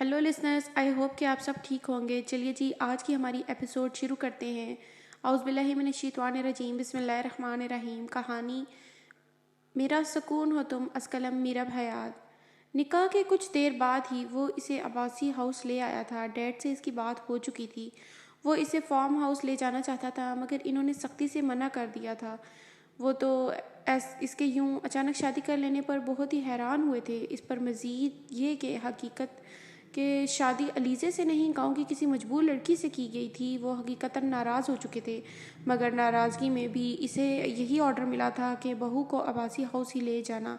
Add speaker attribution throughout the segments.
Speaker 1: Hello listeners, I hope کہ آپ سب ٹھیک ہوں گے۔ چلیے جی، آج کی ہماری ایپیسوڈ شروع کرتے ہیں۔ اعوذ باللہ من الشیطان الرجیم، بسم اللہ الرحمن الرحیم۔ کہانی میرا سکون ہو تم از قلم میرا حیات۔ نکاح کے کچھ دیر بعد ہی وہ اسے عباسی ہاؤس لے آیا تھا۔ ڈیڈ سے اس کی بات ہو چکی تھی، وہ اسے فارم ہاؤس لے جانا چاہتا تھا، مگر انہوں نے سختی سے منع کر دیا تھا۔ وہ تو اس کے یوں اچانک شادی کر لینے پر بہت ہی حیران ہوئے تھے۔ اس پر مزید یہ کہ حقیقت کہ شادی علیزے سے نہیں، گاؤں کی کسی مجبور لڑکی سے کی گئی تھی۔ وہ حقیقتاً ناراض ہو چکے تھے، مگر ناراضگی میں بھی اسے یہی آرڈر ملا تھا کہ بہو کو عباسی ہاؤس ہی لے جانا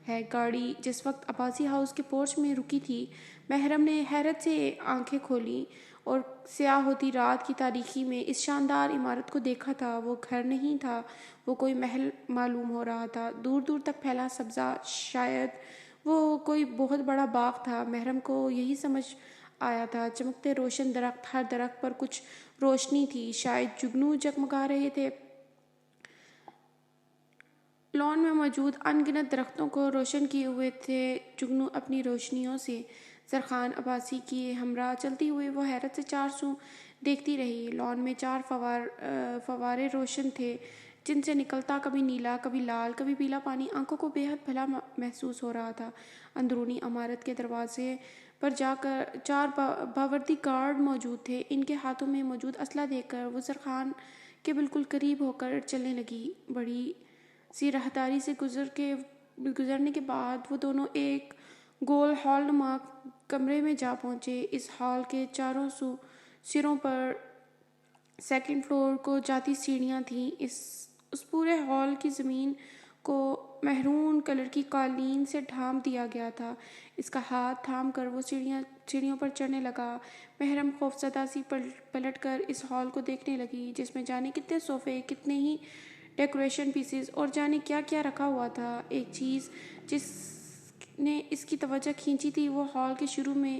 Speaker 1: ہے۔ گاڑی جس وقت عباسی ہاؤس کے پورچ میں رکی تھی، محرم نے حیرت سے آنکھیں کھولیں اور سیاہ ہوتی رات کی تاریکی میں اس شاندار عمارت کو دیکھا تھا۔ وہ گھر نہیں تھا، وہ کوئی محل معلوم ہو رہا تھا، دور دور تک پھیلا سبزہ، شاید وہ کوئی بہت بڑا باغ تھا۔ محرم کو یہی سمجھ آیا تھا، چمکتے روشن درخت، ہر درخت پر کچھ روشنی تھی، شاید جگنو جگمگا رہے تھے۔ لان میں موجود ان گنت درختوں کو روشن کیے ہوئے تھے جگنو اپنی روشنیوں سے۔ زرخان عباسی کی ہمراہ چلتی ہوئی وہ حیرت سے چار سو دیکھتی رہی۔ لان میں چار فوارے روشن تھے، جن سے نکلتا کبھی نیلا، کبھی لال، کبھی پیلا پانی آنکھوں کو بے حد بھلا محسوس ہو رہا تھا۔ اندرونی عمارت کے دروازے پر جا کر چار باوردی گارڈ موجود تھے۔ ان کے ہاتھوں میں موجود اسلحہ دیکھ کر وہ زرخان کے بالکل قریب ہو کر چلنے لگی۔ بڑی سی راہداری سے گزرنے کے بعد وہ دونوں ایک گول ہال نما کمرے میں جا پہنچے۔ اس ہال کے چاروں سروں پر سیکنڈ فلور کو جاتی سیڑھیاں تھیں۔ اس پورے ہال کی زمین کو مہرون کلر کی قالین سے ڈھانپ دیا گیا تھا۔ اس کا ہاتھ تھام کر وہ سیڑھیوں پر چڑھنے لگا۔ محرم خوفزدہ سی پلٹ کر اس ہال کو دیکھنے لگی، جس میں جانے کتنے صوفے، کتنے ہی ڈیکوریشن پیسز اور جانے کیا کیا رکھا ہوا تھا۔ ایک چیز جس نے اس کی توجہ کھینچی تھی، وہ ہال کے شروع میں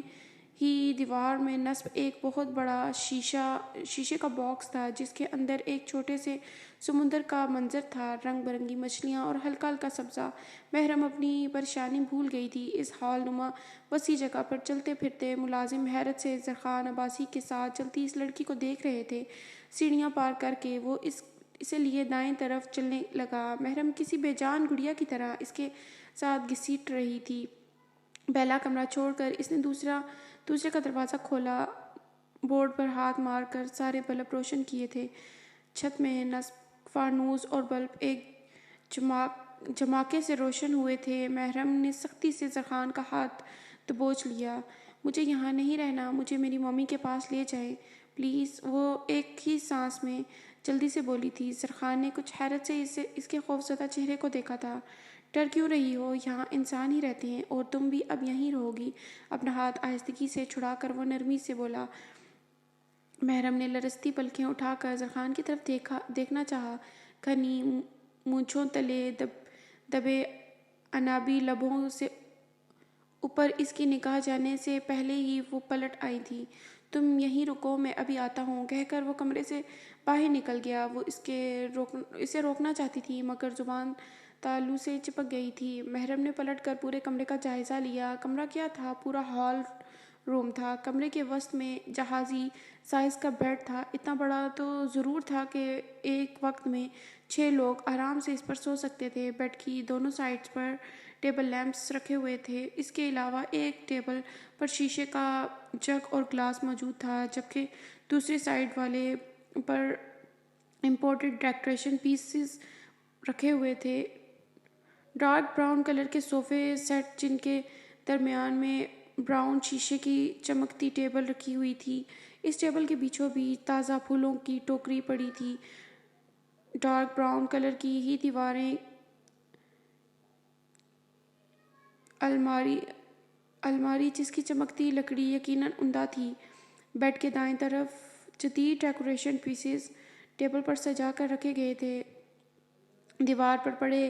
Speaker 1: ہی دیوار میں نصب ایک بہت بڑا شیشے کا باکس تھا، جس کے اندر ایک چھوٹے سے سمندر کا منظر تھا، رنگ برنگی مچھلیاں اور ہلکا ہلکا سبزہ۔ محرم اپنی پریشانی بھول گئی تھی۔ اس ہال نما وسیع جگہ پر چلتے پھرتے ملازم حیرت سے زرخان عباسی کے ساتھ چلتی اس لڑکی کو دیکھ رہے تھے۔ سیڑھیاں پار کر کے وہ اسے لیے دائیں طرف چلنے لگا۔ محرم کسی بے جان گڑیا کی طرح اس کے ساتھ گھسیٹ رہی تھی۔ پہلا کمرہ چھوڑ کر اس نے دوسرے کا دروازہ کھولا۔ بورڈ پر ہاتھ مار کر سارے بلب روشن کیے تھے۔ چھت میں نصب فانوس اور بلب ایک جھماکے سے روشن ہوئے تھے۔ محرم نے سختی سے زرخان کا ہاتھ دبوچ لیا۔ مجھے یہاں نہیں رہنا، مجھے میری ممی کے پاس لے جائیں پلیز، وہ ایک ہی سانس میں جلدی سے بولی تھی۔ زرخان نے کچھ حیرت سے اس کے خوفزدہ چہرے کو دیکھا تھا۔ ڈر کیوں رہی ہو؟ یہاں انسان ہی رہتے ہیں اور تم بھی اب یہیں رہو گی۔ اپنا ہاتھ آہستگی سے چھڑا کر وہ نرمی سے بولا۔ محرم نے لرزتی پلکیں اٹھا کر زرخان کی طرف دیکھنا چاہا۔ گھنی مونچھوں تلے دبے انابی لبوں سے اوپر اس کی نگاہ جانے سے پہلے ہی وہ پلٹ آئی تھی۔ تم یہیں رکو، میں ابھی آتا ہوں، کہہ کر وہ کمرے سے باہر نکل گیا۔ وہ اسے روکنا چاہتی تھی، مگر زبان تالو سے چپک گئی تھی۔ محرم نے پلٹ کر پورے کمرے کا جائزہ لیا۔ کمرہ کیا تھا؟ پورا ہال روم تھا۔ کمرے کے وسط میں جہازی سائز کا بیڈ تھا۔ اتنا بڑا تو ضرور تھا کہ ایک وقت میں 6 لوگ آرام سے اس پر سو سکتے تھے۔ بیڈ کی دونوں سائڈز پر ٹیبل لیمپس رکھے ہوئے تھے۔ اس کے علاوہ ایک ٹیبل پر شیشے کا جگ اور گلاس موجود تھا، جبکہ دوسری سائڈ والے پر امپورٹڈ ڈیکوریشن پیسز رکھے ہوئے تھے۔ ڈارک براؤن کلر کے صوفے سیٹ، جن کے درمیان میں براؤن شیشے کی چمکتی ٹیبل رکھی ہوئی تھی۔ اس ٹیبل کے بیچوں بیچ تازہ پھولوں کی ٹوکری پڑی تھی۔ ڈارک براؤن کلر کی ہی دیواریں، الماری جس کی چمکتی لکڑی یقیناً عمدہ تھی۔ بیڈ کے دائیں طرف جدید ڈیکوریشن پیسز ٹیبل پر سجا کر رکھے گئے تھے۔ دیوار پر پڑے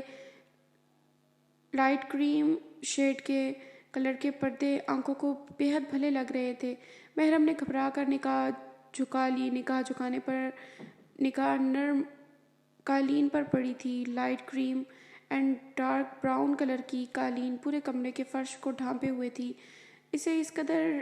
Speaker 1: لائٹ کریم شیڈ کے کلر کے پردے آنکھوں کو بے حد بھلے لگ رہے تھے۔ محرم نے گھبرا کر نگاہ جھکا لی۔ نگاہ جھکانے پر نگاہ نرم قالین پر پڑی تھی۔ Light cream and dark brown colour کی قالین پورے کمرے کے فرش کو ڈھانپے ہوئے تھی۔ اسے اس قدر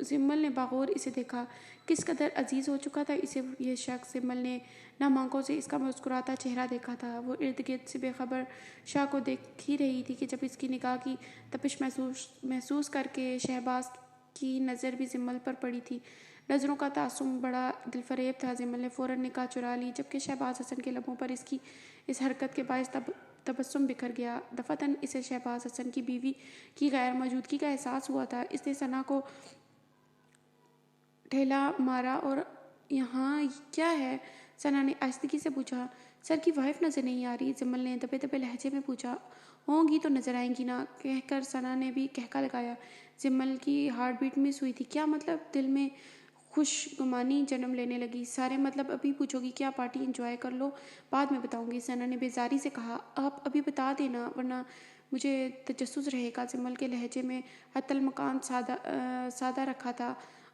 Speaker 1: زمل نے باغور اسے دیکھا، کس قدر عزیز ہو چکا تھا اسے یہ شخص۔ زمل نے نم آنکھوں سے اس کا مسکراتا چہرہ دیکھا تھا۔ وہ ارد گرد سے بے خبر شاہ کو دیکھ ہی رہی تھی کہ جب اس کی نگاہ کی تپش محسوس کر کے شہباز کی نظر بھی زمل پر پڑی تھی۔ نظروں کا تعصب بڑا دلفریب تھا۔ زمل نے فوراً نگاہ چرا لی، جبکہ شہباز حسن کے لبوں پر اس کی اس حرکت کے باعث تبسم بکھر گیا۔ دفعتاً اسے شہباز حسن کی بیوی کی غیر موجودگی کا احساس ہوا تھا۔ اس نے ثنا کو ٹھیلا مارا اور یہاں کیا ہے؟ ثنا نے آہستگی سے پوچھا۔ سر کی وائف نظر نہیں آ رہی؟ زمل نے دبے دبے لہجے میں پوچھا۔ ہوں گی تو نظر آئیں گی نا، کہہ کر ثنا نے بھی کہکا لگایا۔ زمل کی ہارٹ بیٹ مس ہوئی تھی۔ کیا مطلب؟ دل میں خوش گمانی جنم لینے لگی۔ سارے مطلب ابھی پوچھو گی کیا؟ پارٹی انجوائے کر لو، بعد میں بتاؤں گی، ثنا نے بیزاری سے کہا۔ آپ ابھی بتا دینا ورنہ مجھے تجسس رہے گا۔ زمل کے لہجے میں حتی المکان سادہ رکھا تھا۔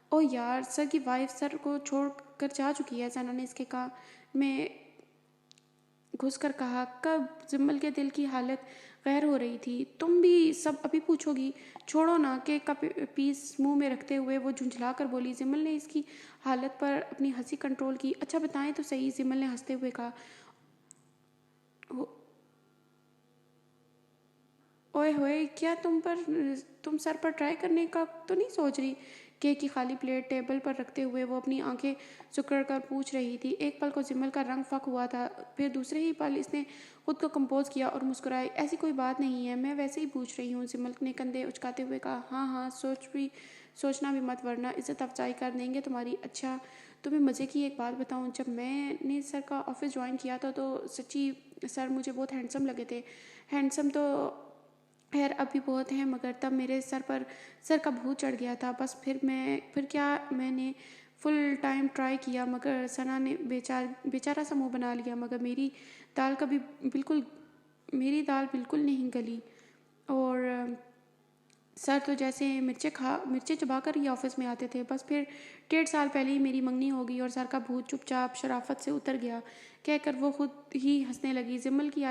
Speaker 1: او یار، سر کی وائف سر کو چھوڑ کر جا چکی ہے، ثنا نے اس کے کان میں گھس کر کہا۔ کب؟ زمل کے دل کی حالت غیر ہو رہی تھی۔ تم بھی سب ابھی پوچھو گی؟ چھوڑو نا، کیک کا پیس منہ میں رکھتے ہوئے وہ جھنجھلا کر بولی۔ زمل نے اس کی حالت پر اپنی ہنسی کنٹرول کی۔ اچھا بتائیں تو صحیح، زمل نے ہنستے ہوئے کہا۔ اوئے ہوئے، کیا تم سر پر ٹرائی کرنے کا تو نہیں سوچ رہی؟ کیک کی خالی پلیٹ ٹیبل پر رکھتے ہوئے وہ اپنی آنکھیں سکڑ کر پوچھ رہی تھی۔ ایک پل کو زمل کا رنگ فک ہوا تھا، پھر دوسرے ہی پل اس نے خود کو کمپوز کیا اور مسکرائی۔ ایسی کوئی بات نہیں ہے، میں ویسے ہی پوچھ رہی ہوں، زمل نے کندھے اچکاتے ہوئے کہا۔ ہاں ہاں، سوچنا بھی مت ورنہ عزت افزائی کر دیں گے تمہاری۔ اچھا، تمہیں مزے کی ایک بات بتاؤں، جب میں نے سر کا آفس جوائن کیا تھا تو سچی سر مجھے بہت ہینڈسم لگے تھے۔ ہینڈسم تو خیر اب بھی بہت ہیں، مگر تب میرے سر پر سر کا بھوت چڑھ گیا تھا۔ بس پھر کیا میں نے فل ٹائم ٹرائی کیا، مگر ثنا نے بیچارہ سا منہ بنا لیا، مگر میری دال بالکل نہیں گلی اور سر تو جیسے مرچیں چبا کر ہی آفس میں آتے تھے۔ بس پھر 1.5 سال پہلے ہی میری منگنی ہو گئی اور سر کا بھوت چپ چاپ شرافت سے اتر گیا، کہہ کر وہ خود ہی ہنسنے لگی۔ زمل کی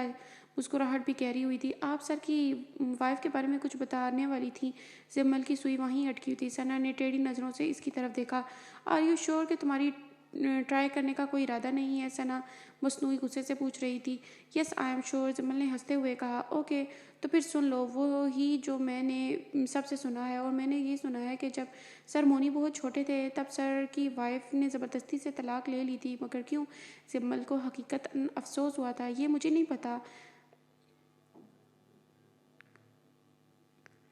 Speaker 1: مسکراہٹ بھی گہری ہوئی تھی۔ آپ سر کی وائف کے بارے میں کچھ بتانے والی تھی؟ زمل کی سوئی وہیں اٹکی تھی۔ ثنا نے ٹیڑھی نظروں سے اس کی طرف دیکھا۔ آر یو شور کہ تمہاری ٹرائی کرنے کا کوئی ارادہ نہیں ہے؟ ثنا مصنوعی غصے سے پوچھ رہی تھی۔ یس آئی ایم شور، زمل نے ہنستے ہوئے کہا۔ اوکے، تو پھر سن لو وہی جو میں نے سب سے سنا ہے، اور میں نے یہ سنا ہے کہ جب سر مونی بہت چھوٹے تھے تب سر کی وائف نے زبردستی سے طلاق لے لی تھی، مگر کیوں؟ زمل کو حقیقتاً افسوس ہوا تھا۔ یہ مجھے نہیں پتا۔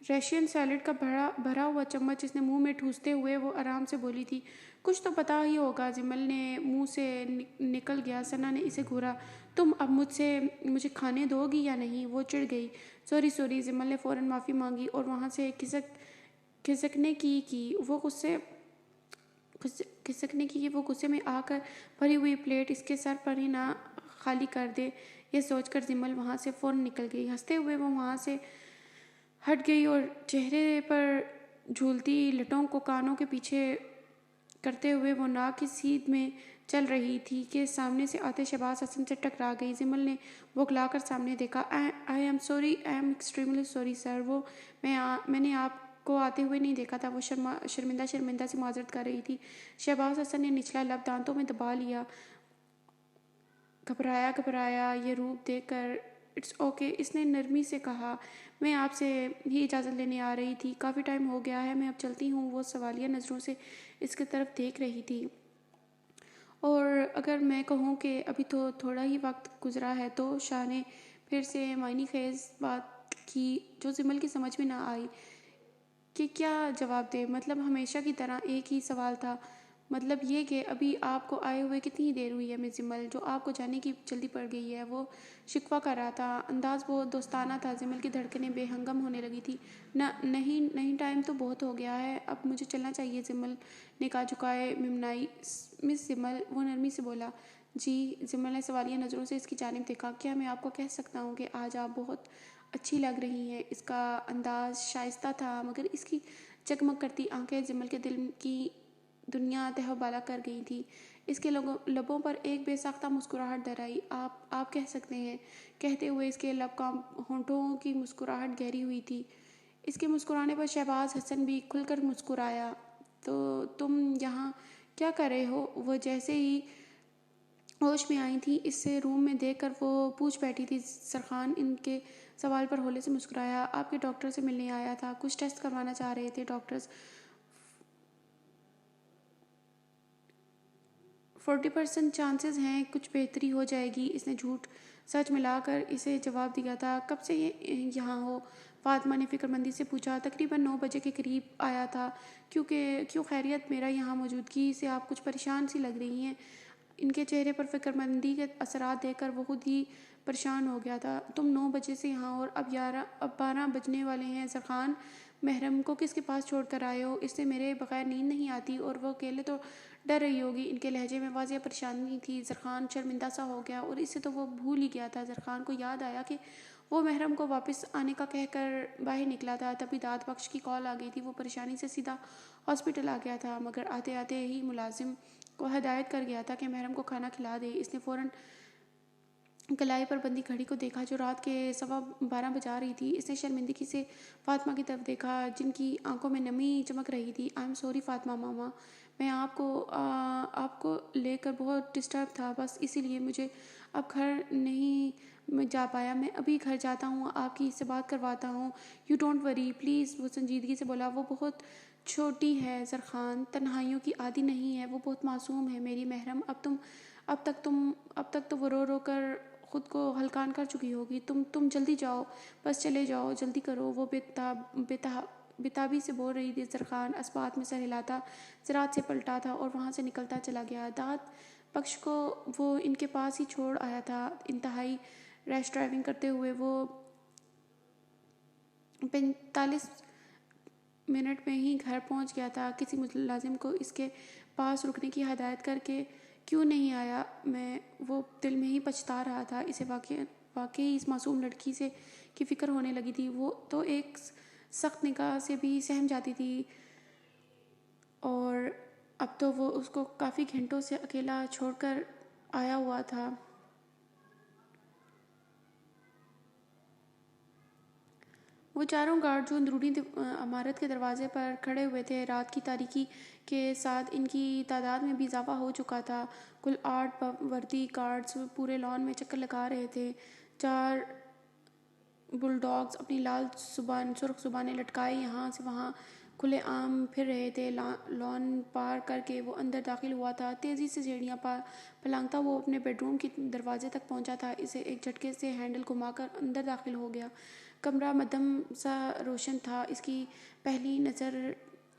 Speaker 1: ریشین سیلڈ کا بھرا ہوا چمچ اس نے منہ میں ٹھوستے ہوئے وہ آرام سے بولی تھی۔ کچھ تو پتا ہی ہوگا، زمل نے منہ سے نکل گیا۔ ثنا نے اسے گھورا۔ تم اب مجھے کھانے دو گی یا نہیں؟ وہ چڑ گئی۔ سوری، زمل نے فوراً معافی مانگی اور وہاں سے کھسکنے کی وہ غصے میں آ کر بھری ہوئی پلیٹ اس کے سر پر ہی نہ خالی کر دے، یہ سوچ کر زمل وہاں سے فوراً نکل گئی۔ ہنستے ہوئے وہ وہاں سے ہٹ گئی اور چہرے پر جھولتی لٹوں کو کانوں کے پیچھے کرتے ہوئے وہ ناک کی سیدھ میں چل رہی تھی کہ سامنے سے آتے شہباز حسن سے ٹکرا گئی۔ زمل نے بوکھلا کر سامنے دیکھا۔ I am extremely sorry sir, میں نے آپ کو آتے ہوئے نہیں دیکھا تھا۔ وہ شرمندہ سے معذرت کر رہی تھی۔ شہباز حسن نے نچلا لب دانتوں میں دبا لیا، گھبرایا یہ روپ دیکھ کر۔ اٹس اوکے، اس نے نرمی سے کہا، میں آپ سے ہی اجازت لینے آ رہی تھی، کافی ٹائم ہو گیا ہے، میں اب چلتی ہوں۔ وہ سوالیہ نظروں سے اس کی طرف دیکھ رہی تھی۔ اور اگر میں کہوں کہ ابھی تو تھوڑا ہی وقت گزرا ہے تو؟ شاہ نے پھر سے معنی خیز بات کی جو زمل کی سمجھ میں نہ آئی کہ کیا جواب دے۔ مطلب ہمیشہ کی طرح ایک ہی سوال تھا۔ مطلب یہ کہ ابھی آپ کو آئے ہوئے کتنی دیر ہوئی ہے مس زمل، جو آپ کو جانے کی جلدی پڑ گئی ہے؟ وہ شکوہ کر رہا تھا، انداز بہت دوستانہ تھا۔ زمل کی دھڑکنیں بے ہنگم ہونے لگی تھی۔ نہیں، ٹائم تو بہت ہو گیا ہے، اب مجھے چلنا چاہیے، زمل نے کہا جھکائے ممنائی۔ مس زمل، وہ نرمی سے بولا۔ جی؟ زمل نے سوالیہ نظروں سے اس کی جانب دیکھا۔ کیا میں آپ کو کہہ سکتا ہوں کہ آج آپ بہت اچھی لگ رہی ہیں؟ اس کا انداز شائستہ تھا، مگر اس کی جگمگ کرتی آنکھیں زمل کے دل کی دنیا تہہ و بالا کر گئی تھی۔ اس کے لبوں پر ایک بے ساختہ مسکراہٹ در آئی۔ آپ کہہ سکتے ہیں، کہتے ہوئے اس کے لب کا ہونٹوں کی مسکراہٹ گہری ہوئی تھی۔ اس کے مسکرانے پر شہباز حسن بھی کھل کر مسکرایا تو تم یہاں کیا کر رہے ہو؟ وہ جیسے ہی ہوش میں آئی تھی اسے روم میں دیکھ کر وہ پوچھ بیٹھی تھی۔ سرخان ان کے سوال پر ہولے سے مسکرایا۔ آپ کے ڈاکٹر سے ملنے آیا تھا، کچھ ٹیسٹ کروانا چاہ رہے تھے ڈاکٹرز۔ 40% چانسز ہیں کچھ بہتری ہو جائے گی۔ اس نے جھوٹ سچ ملا کر اسے جواب دیا تھا۔ کب سے یہاں ہو؟ فاطمہ نے فکر مندی سے پوچھا۔ تقریباً 9 بجے کے قریب آیا تھا۔ کیوں خیریت؟ میرا یہاں موجودگی سے آپ کچھ پریشان سی لگ رہی ہیں۔ ان کے چہرے پر فکر مندی کے اثرات دیکھ کر وہ خود ہی پریشان ہو گیا تھا۔ تم 9 بجے سے یہاں اور اب 12 بجنے والے ہیں۔ سرخان محرم کو کس کے پاس چھوڑ کر آئے ہو؟ اس سے میرے بغیر نیند نہیں آتی اور وہ اکیلے تو ڈر رہی ہوگی۔ ان کے لہجے میں واضح پریشانی تھی۔ سرخان شرمندہ سا ہو گیا اور اسے تو وہ بھول ہی گیا تھا۔ سرخان کو یاد آیا کہ وہ محرم کو واپس آنے کا کہہ کر باہر نکلا تھا، تبھی داد بخش کی کال آ گئی تھی۔ وہ پریشانی سے سیدھا ہاسپٹل آ گیا تھا، مگر آتے آتے ہی ملازم کو ہدایت کر گیا تھا کہ محرم کو کھانا کھلا دے۔ اس نے فوراً کلائی پر بندی گھڑی کو دیکھا جو رات کے 12:15 بجا رہی تھی۔ اس نے شرمندگی سے فاطمہ کی طرف دیکھا جن کی آنکھوں میں نمی چمک رہی تھی۔ آئی ایم سوری فاطمہ ماما، میں آپ کو لے کر بہت ڈسٹرب تھا، بس اسی لیے مجھے اب گھر نہیں جا پایا۔ میں ابھی گھر جاتا ہوں، آپ کی اس سے بات کرواتا ہوں۔ یو ڈونٹ وری پلیز، وہ سنجیدگی سے بولا۔ وہ بہت چھوٹی ہے سرخان، تنہائیوں کی عادی نہیں ہے، وہ بہت معصوم ہے میری محرم۔ اب تک تو وہ رو رو کر خود کو ہلکان کر چکی ہوگی۔ تم جلدی جاؤ، بس چلے جاؤ، جلدی کرو، وہ بےتابی سے بول رہی تھی۔ سرخان اسبات میں سر ہلاتا زراعت سے پلٹا تھا اور وہاں سے نکلتا چلا گیا۔ داد بخش کو وہ ان کے پاس ہی چھوڑ آیا تھا۔ انتہائی ریش ڈرائیونگ کرتے ہوئے وہ 45 منٹ میں ہی گھر پہنچ گیا تھا۔ کسی ملازم کو اس کے پاس رکنے کی ہدایت کر کے کیوں نہیں آیا؟ وہ دل میں ہی پچھتا رہا تھا۔ اسے واقعی اس معصوم لڑکی سے کی فکر ہونے لگی تھی۔ وہ تو ایک سخت نگاہ سے بھی سہم جاتی تھی اور اب تو وہ اس کو کافی گھنٹوں سے اکیلا چھوڑ کر آیا ہوا تھا۔ وہ چاروں گارڈ جو اندرونی عمارت کے دروازے پر کھڑے ہوئے تھے، رات کی تاریکی کے ساتھ ان کی تعداد میں بھی اضافہ ہو چکا تھا۔ کل 8 وردی گارڈز پورے لان میں چکر لگا رہے تھے۔ 4 بل ڈاگز اپنی لال سرخ زبانیں لٹکائے یہاں سے وہاں کھلے عام پھر رہے تھے۔ لان پار کر کے وہ اندر داخل ہوا تھا۔ تیزی سے سیڑھیاں پھلانگتا وہ اپنے بیڈ روم کے دروازے تک پہنچا تھا۔ اسے ایک جھٹکے سے ہینڈل گھما کر اندر داخل ہو گیا۔ کمرہ مدھم سا روشن تھا۔ اس کی پہلی نظر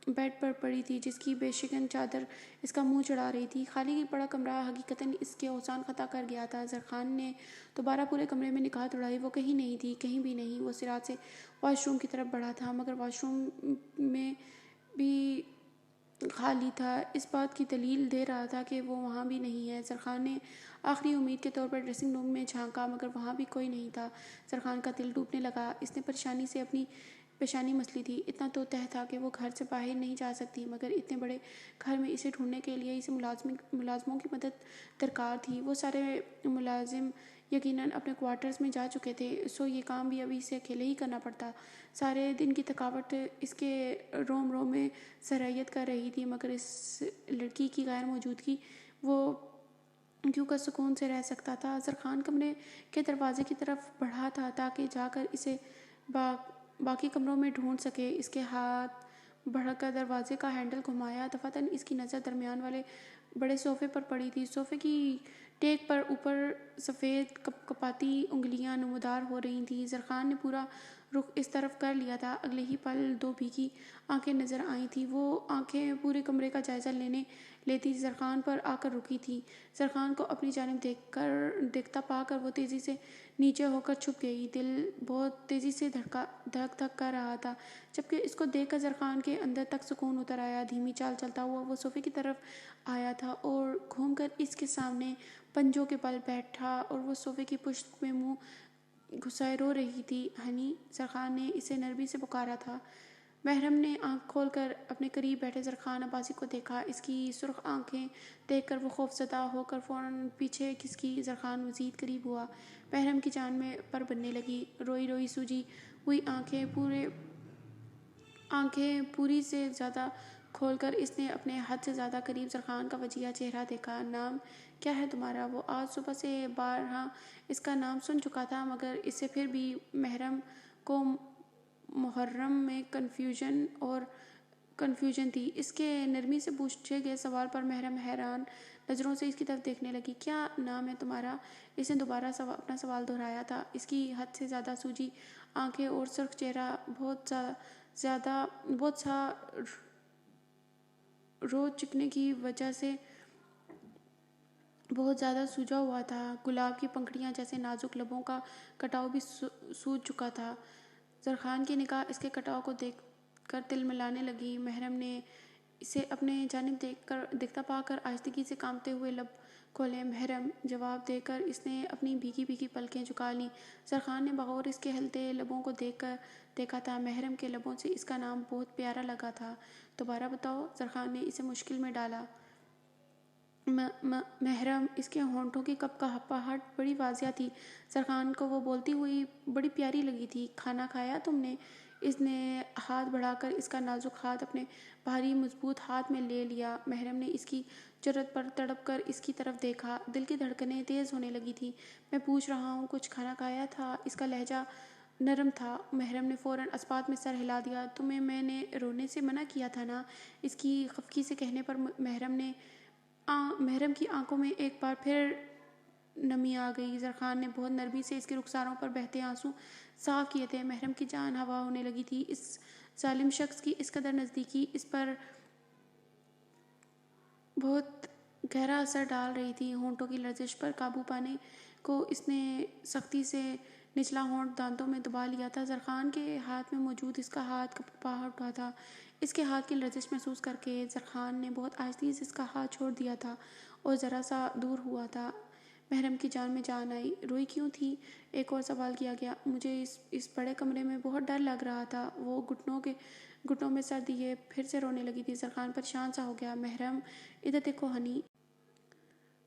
Speaker 1: بیڈ پر پڑی تھی جس کی بے شگن چادر اس کا منہ چڑھا رہی تھی۔ خالی پڑا کمرہ حقیقتاً اس کے اوزان خطا کر گیا تھا۔ سرخان نے دوبارہ پورے کمرے میں نگاہ دوڑائی، وہ کہیں نہیں تھی، کہیں بھی نہیں۔ وہ سرعت سے واش روم کی طرف بڑھا تھا مگر واش روم میں بھی خالی تھا۔ اس بات کی دلیل دے رہا تھا کہ وہ وہاں بھی نہیں ہے۔ سرخان نے آخری امید کے طور پر ڈریسنگ روم میں جھانکا مگر وہاں بھی کوئی نہیں تھا۔ سرخان کا دل ٹوٹنے لگا۔ اس نے پریشانی سے اپنی پیشانی مسلی تھی۔ اتنا تو طے تھا کہ وہ گھر سے باہر نہیں جا سکتی، مگر اتنے بڑے گھر میں اسے ڈھونڈنے کے لیے اسے ملازموں کی مدد درکار تھی۔ وہ سارے ملازم یقیناً اپنے کوارٹرز میں جا چکے تھے، سو یہ کام بھی ابھی اسے اکیلے ہی کرنا پڑتا۔ سارے دن کی تھکاوٹ اس کے روم روم میں سرایت کر رہی تھی، مگر اس لڑکی کی غیر موجودگی وہ کیوں کر سکون سے رہ سکتا تھا۔ سرخان کمرے کے دروازے کی طرف بڑھا تھا تاکہ جا کر اسے باقی کمروں میں ڈھونڈ سکے۔ اس کے ہاتھ بڑھ کر دروازے کا ہینڈل گھمایا۔ دفعتاً اس کی نظر درمیان والے بڑے صوفے پر پڑی تھی۔ صوفے کی ٹیک پر اوپر سفید کپکپاتی انگلیاں نمودار ہو رہی تھیں۔ سرخان نے پورا رخ اس طرف کر لیا تھا۔ اگلے ہی پل 2 بھیگی آنکھیں نظر آئی تھیں۔ وہ آنکھیں پورے کمرے کا جائزہ لیتی سرخان پر آ کر رکی تھیں۔ سرخان کو اپنی جانب دیکھتا پا کر وہ تیزی سے نیچے ہو کر چھپ گئی۔ دل بہت تیزی سے دھک کر رہا تھا جبکہ اس کو دیکھ کر سرخان کے اندر تک سکون اتر آیا۔ دھیمی چال چلتا ہوا وہ صوفے کی طرف آیا تھا اور گھوم کر اس کے سامنے پنجوں کے بل بیٹھا اور وہ صوفے کی پشت میں منہ گھسائے رو رہی تھی۔ ہنی، سرخان نے اسے نرمی سے پکارا تھا۔ محرم نے آنکھ کھول کر اپنے قریب بیٹھے سرخان عباسی کو دیکھا۔ اس کی سرخ آنکھیں دیکھ کر وہ خوفزدہ ہو کر فوراً پیچھے کھسکی۔ سرخان مزید قریب ہوا۔ محرم کی جان میں پر بننے لگی۔ روئی روئی سوجی ہوئی آنکھیں پوری سے زیادہ کھول کر اس نے اپنے حد سے زیادہ قریب زرخان کا وجیہ چہرہ دیکھا۔ نام کیا ہے تمہارا؟ وہ آج صبح سے بارہا اس کا نام سن چکا تھا، مگر اس سے پھر بھی محرم کو محرم میں کنفیوژن تھی۔ اس کے نرمی سے پوچھے گئے سوال پر محرم حیران نظروں سے اس کی طرف دیکھنے لگی۔ کیا نام ہے تمہارا؟ اس نے دوبارہ اپنا سوال دہرایا تھا۔ اس کی حد سے زیادہ سوجی آنکھیں اور سرخ چہرہ بہت سا رو چکنے کی وجہ سے بہت زیادہ سوجا ہوا تھا۔ گلاب کی پنکھڑیاں جیسے نازک لبوں کا کٹاؤ بھی سوج چکا تھا۔ زرخان کی نگاہ اس کے کٹاؤ کو دیکھ کر تلملانے لگی۔ محرم نے اسے اپنے جانب دیکھتا پا کر آہستگی سے کانپتے ہوئے لب کھولے۔ محرم جواب دے کر اس نے اپنی بھیگی پلکیں جھکا لیں۔ زرخان نے بغور اس کے ہلتے لبوں کو دیکھا تھا۔ محرم کے لبوں سے اس کا نام بہت پیارا لگا تھا۔ دوبارہ بتاؤ، زرخان نے اسے مشکل میں ڈالا۔ محرم، اس کے ہونٹوں کی کپکپاہٹ بڑی واضح تھی۔ زرخان کو وہ بولتی ہوئی بڑی پیاری لگی تھی۔ کھانا کھایا تم نے؟ اس نے ہاتھ بڑھا کر اس کا نازک ہاتھ اپنے بھاری مضبوط ہاتھ میں لے لیا۔ محرم نے اس کی جرأت پر تڑپ کر اس کی طرف دیکھا۔ دل کی دھڑکنیں تیز ہونے لگی تھیں۔ میں پوچھ رہا ہوں، کچھ کھانا کھایا تھا؟ اس کا لہجہ نرم تھا۔ محرم نے فوراً اسپات میں سر ہلا دیا۔ تمہیں میں نے رونے سے منع کیا تھا نا؟ اس کی خفگی سے کہنے پر محرم کی آنکھوں میں ایک بار پھر نمی آ گئی۔ زرخان نے بہت نرمی سے اس کے رخساروں پر بہتے آنسو صاف کیے تھے۔ محرم کی جان ہوا ہونے لگی تھی۔ اس ظالم شخص کی اس قدر نزدیکی اس پر بہت گہرا اثر ڈال رہی تھی۔ ہونٹوں کی لرزش پر قابو پانے کو اس نے سختی سے نچلا ہونٹ دانتوں میں دبا لیا تھا۔ زرخان کے ہاتھ میں موجود اس کا ہاتھ کঁپا اٹھا تھا۔ اس کے ہاتھ کی لرزش محسوس کر کے زرخان نے بہت آہستگی سے اس کا ہاتھ چھوڑ دیا تھا اور ذرا سا دور ہوا تھا۔ محرم کی جان میں جان آئی۔ روئی کیوں تھی؟ ایک اور سوال کیا گیا۔ مجھے اس بڑے کمرے میں بہت ڈر لگ رہا تھا۔ وہ گھٹنوں میں سر دیے پھر سے رونے لگی تھی۔ زرخان پریشان سا ہو گیا۔ محرم، ادھر دیکھو ہنی،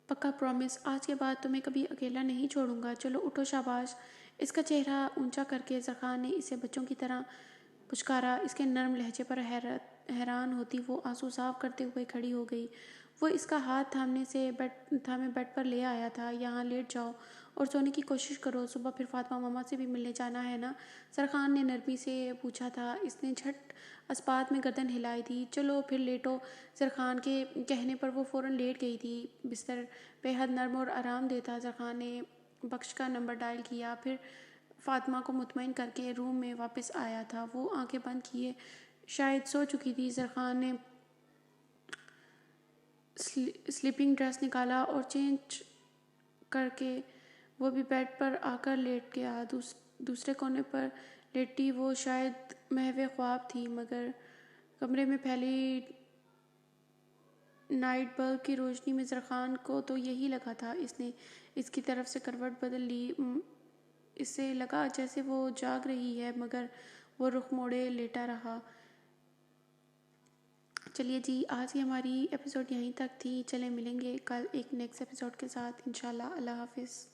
Speaker 1: پکا پرومس، آج کے بعد تمہیں کبھی اکیلا نہیں چھوڑوں گا۔ چلو اٹھو، شاباش۔ اس کا چہرہ اونچا کر کے زرخان نے اسے بچوں کی طرح پچکارا۔ اس کے نرم لہجے پر حیران ہوتی وہ آنسو صاف کرتے ہوئے کھڑی ہو گئی۔ وہ اس کا ہاتھ تھامے بیڈ پر لے آیا تھا۔ یہاں لیٹ جاؤ اور سونے کی کوشش کرو، صبح پھر فاطمہ ماما سے بھی ملنے جانا ہے نا؟ زرخان نے نرمی سے پوچھا تھا۔ اس نے جھٹ اسپات میں گردن ہلائی تھی۔ چلو پھر لیٹو۔ زرخان کے کہنے پر وہ فوراً لیٹ گئی تھی۔ بستر بے حد نرم اور آرام دہ تھا۔ زرخان نے بخش کا نمبر ڈائل کیا، پھر فاطمہ کو مطمئن کر کے روم میں واپس آیا تھا۔ وہ آنکھیں بند کیے شاید سو چکی تھی۔ زرخان نے سلیپنگ ڈریس نکالا اور چینج کر کے وہ بھی بیڈ پر آ کر لیٹ گیا۔ دوسرے کونے پر لیٹی وہ شاید محو خواب تھی، مگر کمرے میں پھیلی نائٹ بلب کی روشنی میں زرخان کو تو یہی لگا تھا۔ اس نے اس کی طرف سے کروٹ بدل لی۔ اسے لگا جیسے وہ جاگ رہی ہے، مگر وہ رخ موڑے لیٹا رہا۔ چلیے جی، آج کی ہماری ایپیسوڈ یہیں تک تھی۔ چلیں ملیں گے کل ایک نیکسٹ ایپیسوڈ کے ساتھ انشاءاللہ۔ اللہ حافظ۔